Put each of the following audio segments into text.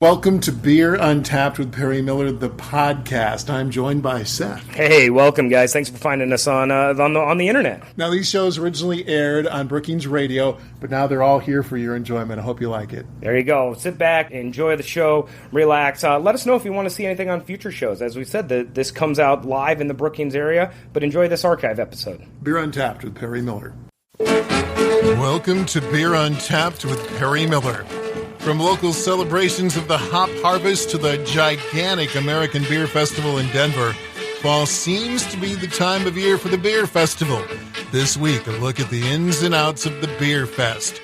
Welcome to Beer Untapped with Perry Miller, the podcast. I'm joined by Seth. Hey, welcome, guys. Thanks for finding us on the internet. Now, these shows originally aired on Brookings Radio, but now they're all here for your enjoyment. I hope you like it. There you go. Sit back, enjoy the show, relax. Let us know if you want to see anything on future shows. As we said, this comes out live in the Brookings area, but enjoy this archive episode. Beer Untapped with Perry Miller. Welcome to Beer Untapped with Perry Miller. From local celebrations of the hop harvest to the gigantic American Beer Festival in Denver, fall seems to be the time of year for the Beer Festival. This week, a look at the ins and outs of the Beer Fest.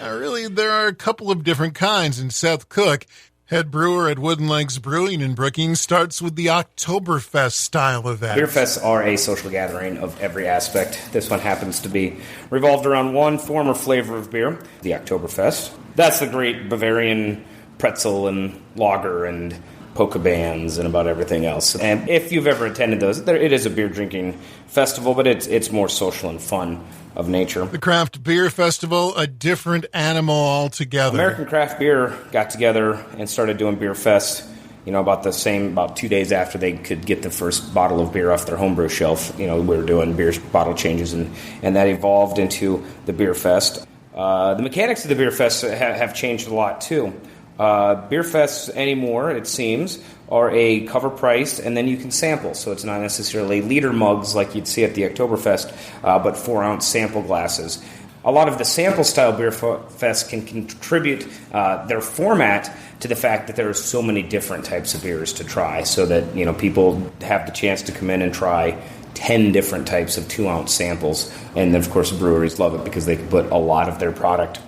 Really, there are a couple of different kinds, and Seth Cook, head brewer at Wooden Legs Brewing in Brookings, starts with the Oktoberfest style event. Beer fests are a social gathering of every aspect. This one happens to be revolved around one form or flavor of beer, the Oktoberfest. That's the great Bavarian pretzel and lager and polka bands and about everything else. And if you've ever attended those, it is a beer drinking festival, but it's more social and fun of nature. The Craft Beer Festival, a different animal altogether. American Craft Beer got together and started doing Beer Fest, about 2 days after they could get the first bottle of beer off their homebrew shelf. We were doing beer bottle changes, and that evolved into the Beer Fest. The mechanics of the Beer Fest have changed a lot, too. Beer fests anymore, it seems, are a cover price, and then you can sample. So it's not necessarily liter mugs like you'd see at the Oktoberfest, but 4-ounce sample glasses. A lot of the sample-style Beer Fest can contribute their format to the fact that there are so many different types of beers to try, so that people have the chance to come in and try 10 different types of 2-ounce samples. And then, of course, breweries love it because they can put a lot of their product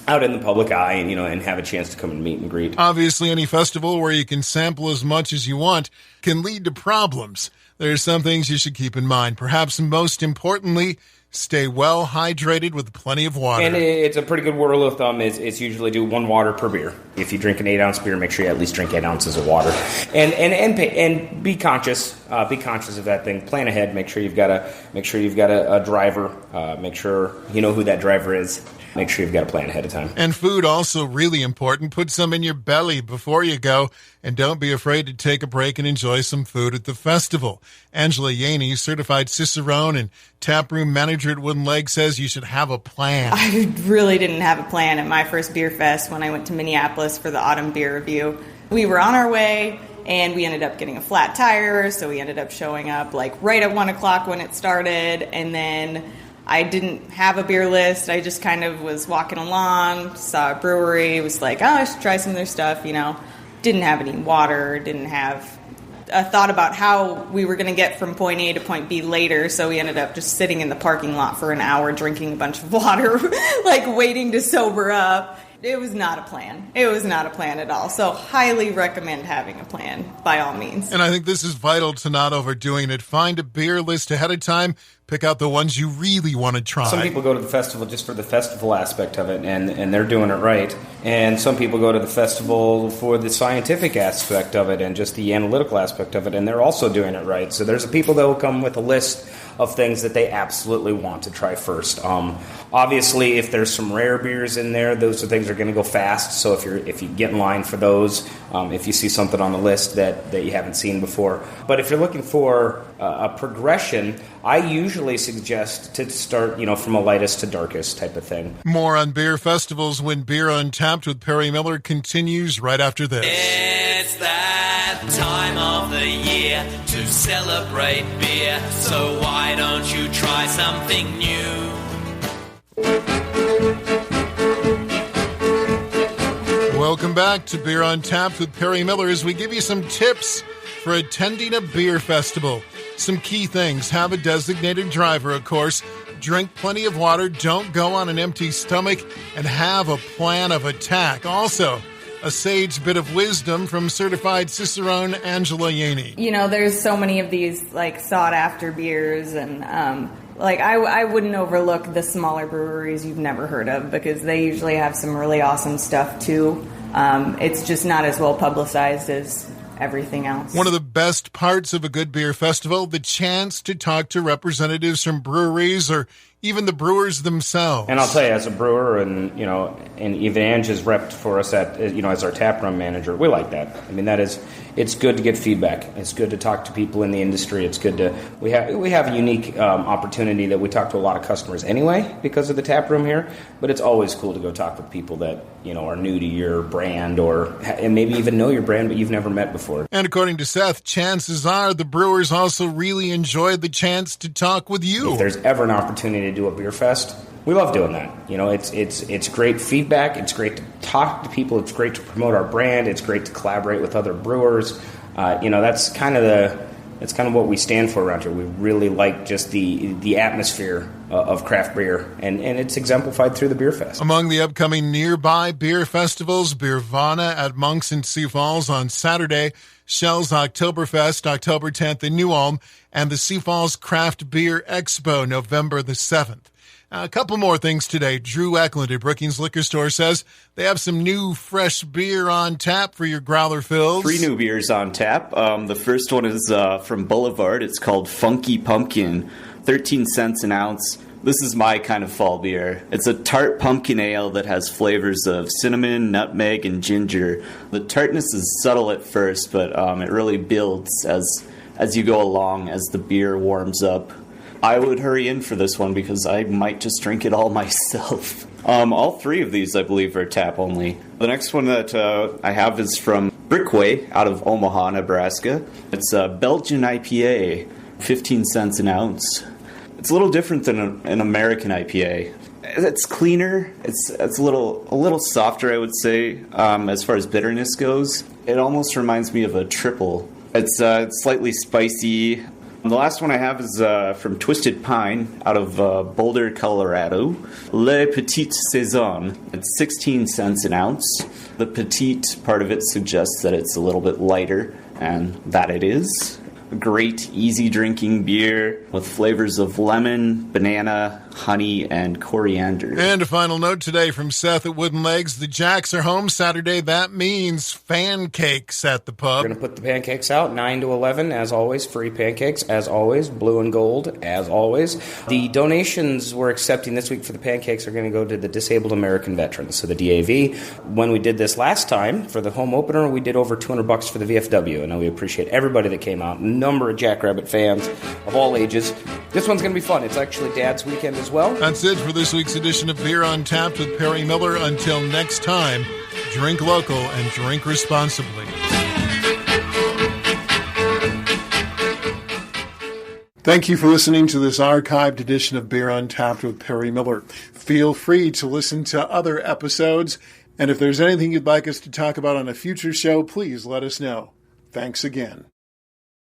out in the public eye and have a chance to come and meet and greet. Obviously, any festival where you can sample as much as you want can lead to problems. There are some things you should keep in mind. Perhaps most importantly, stay well hydrated with plenty of water. And it's a pretty good rule of thumb. It's usually do 1 water per beer. If you drink an 8-ounce beer, make sure you at least drink 8 ounces of water. And be conscious. Be conscious of that thing. Plan ahead. Make sure you've got a driver. Make sure you know who that driver is. Make sure you've got a plan ahead of time. And food also really important. Put some in your belly before you go, and don't be afraid to take a break and enjoy some food at the festival. Angela Yaney, certified Cicerone and taproom manager at Wooden Leg, says you should have a plan. I really didn't have a plan at my first beer fest when I went to Minneapolis for the autumn beer review. We were on our way, and we ended up getting a flat tire, so we ended up showing up right at 1 o'clock when it started, and then I didn't have a beer list. I just kind of was walking along, saw a brewery, was like, I should try some of their stuff, Didn't have any water, didn't have a thought about how we were going to get from point A to point B later, so we ended up just sitting in the parking lot for an hour drinking a bunch of water, waiting to sober up. It was not a plan. It was not a plan at all. So highly recommend having a plan, by all means. And I think this is vital to not overdoing it. Find a beer list ahead of time. Pick out the ones you really want to try. Some people go to the festival just for the festival aspect of it, and they're doing it right. And some people go to the festival for the scientific aspect of it and just the analytical aspect of it, and they're also doing it right. So there's people that will come with a list of things that they absolutely want to try first. Obviously, if there's some rare beers in there, those are things that are going to go fast. So if you get in line for those, if you see something on the list that you haven't seen before. But if you're looking for a progression, I usually suggest to start, from a lightest to darkest type of thing. More on beer festivals when Beer Untapped with Perry Miller continues right after this. It's that time of the year to celebrate beer, so why don't you try something new? Welcome back to Beer Untapped with Perry Miller as we give you some tips for attending a beer festival. Some key things. Have a designated driver, of course. Drink plenty of water. Don't go on an empty stomach. And have a plan of attack. Also, a sage bit of wisdom from certified Cicerone Angela Yaney. There's so many of these, sought-after beers, and, I wouldn't overlook the smaller breweries you've never heard of, because they usually have some really awesome stuff, too. It's just not as well publicized as everything else. One of the best parts of a good beer festival, the chance to talk to representatives from breweries or even the brewers themselves. And I'll tell you, as a brewer, and even Ange is repped for us as our taproom manager. We like that. I mean, it's good to get feedback. It's good to talk to people in the industry. It's good to we have a unique opportunity that we talk to a lot of customers anyway because of the taproom here. But it's always cool to go talk with people that are new to your brand and maybe even know your brand, but you've never met before. And according to Seth, chances are the brewers also really enjoyed the chance to talk with you. If there's ever an opportunity to do a beer fest, we love doing that. It's great feedback. It's great to talk to people. It's great to promote our brand. It's great to collaborate with other brewers. That's kind of what we stand for around here. We really like just the atmosphere of craft beer, and it's exemplified through the Beer Fest. Among the upcoming nearby beer festivals, Beervana at Monks and Sioux Falls on Saturday, Shell's Oktoberfest October 10th in New Ulm, and the Sioux Falls Craft Beer Expo November the 7th. A couple more things today. Drew Eklund at Brookings Liquor Store says they have some new fresh beer on tap for your growler fills. 3 new beers on tap. The first one is from Boulevard. It's called Funky Pumpkin, 13 cents an ounce. This is my kind of fall beer. It's a tart pumpkin ale that has flavors of cinnamon, nutmeg, and ginger. The tartness is subtle at first, but it really builds as you go along, as the beer warms up. I would hurry in for this one because I might just drink it all myself. All 3 of these, I believe, are tap only. The next one that I have is from Brickway out of Omaha, Nebraska. It's a Belgian IPA, 15 cents an ounce. It's a little different than an American IPA. It's cleaner. It's a little softer, I would say, as far as bitterness goes. It almost reminds me of a triple. It's slightly spicy. The last one I have is from Twisted Pine out of Boulder, Colorado. Le Petite Saison. It's 16 cents an ounce. The petite part of it suggests that it's a little bit lighter, and that it is. A great, easy drinking beer with flavors of lemon, banana, honey, and coriander. And a final note today from Seth at Wooden Legs. The Jacks are home Saturday. That means fan cakes at the pub. We're going to put the pancakes out 9 to 11, as always. Free pancakes, as always. Blue and gold, as always. The donations we're accepting this week for the pancakes are going to go to the Disabled American Veterans, so the DAV. When we did this last time for the home opener, we did over $200 for the VFW, and we appreciate everybody that came out. Number of Jackrabbit fans of all ages. This one's going to be fun. It's actually Dad's weekend as well. That's it for this week's edition of Beer Untapped with Perry Miller. Until next time, drink local and drink responsibly. Thank you for listening to this archived edition of Beer Untapped with Perry Miller. Feel free to listen to other episodes, and if there's anything you'd like us to talk about on a future show, please let us know. Thanks again.